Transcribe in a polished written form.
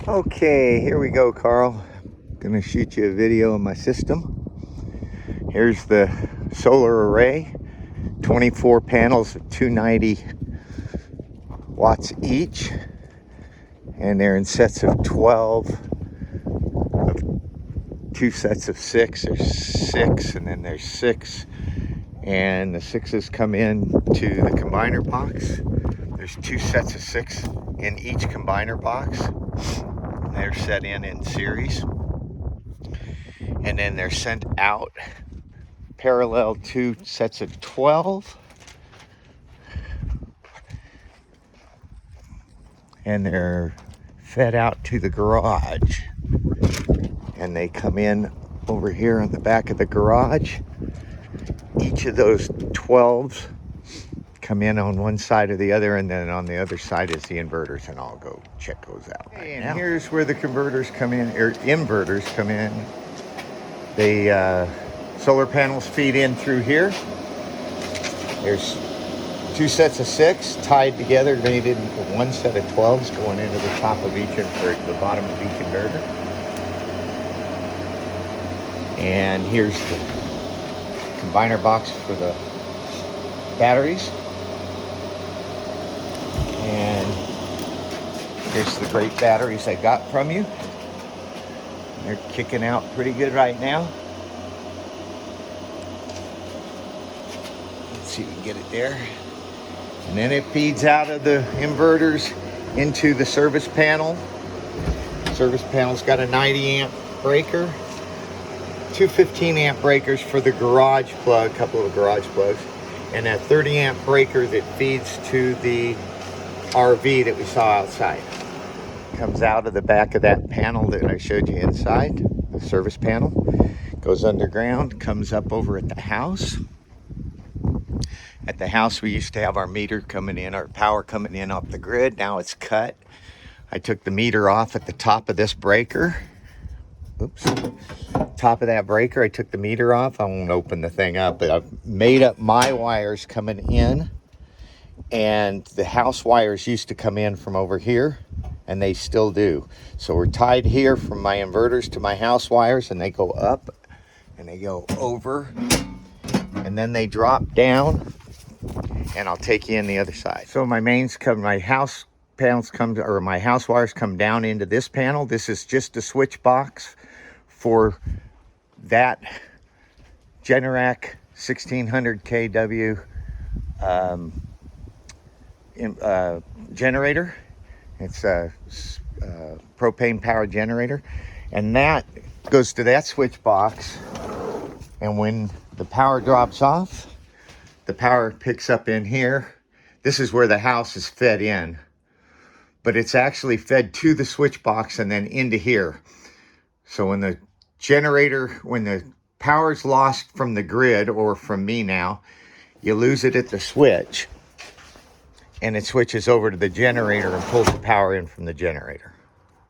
Okay, here we go, Carl. Gonna shoot you a video of my system. Here's the solar array, 24 panels of 290 watts each, and they're in sets of 12, of two sets of 6. There's 6, and then there's 6, and the 6s come in to the combiner box. There's 2 sets of 6 in each combiner box. They're set in series, and then they're sent out parallel to sets of 12, and they're fed out to the garage, and they come in over here on the back of the garage. Each of those 12s come in on one side or the other, and then on the other side is the inverters, and I'll go check those out right now. Here's where the converters come in, or inverters come in. The solar panels feed in through here. There's 2 sets of 6 tied together, made into 1 set of 12s going into the top of each, or the bottom of each inverter. And here's the combiner box for the batteries. And here's the great batteries I got from you. They're kicking out pretty good right now. Let's see if we can get it there. And then it feeds out of the inverters into the service panel. Service panel's got a 90 amp breaker, 2 15 amp breakers for the garage plug, a couple of garage plugs, and a 30 amp breaker that feeds to the RV that we saw outside. Comes out of the back of that panel that I showed you inside, the service panel. Goes underground, comes up over at the house. At the house, we used to have our meter coming in, our power coming in off the grid. Now it's cut. I took the meter off at the top of this breaker. Oops. Top of that breaker, I took the meter off. I won't open the thing up, but I've made up my wires coming in. And the house wires used to come in from over here, and they still do. So we're tied here from my inverters to my house wires, and they go up and they go over, and then they drop down, and I'll take you in the other side. So my mains come, my house panels come, or my house wires come down into this panel. This is just a switch box for that Generac 1600 kW generator. It's a propane powered generator, and that goes to that switch box, and when the power drops off, the power picks up in here. This is where the house is fed in, but it's actually fed to the switch box and then into here. So when the generator, when the power's lost from the grid, or from me now, you lose it at the switch, and it switches over to the generator and pulls the power in from the generator.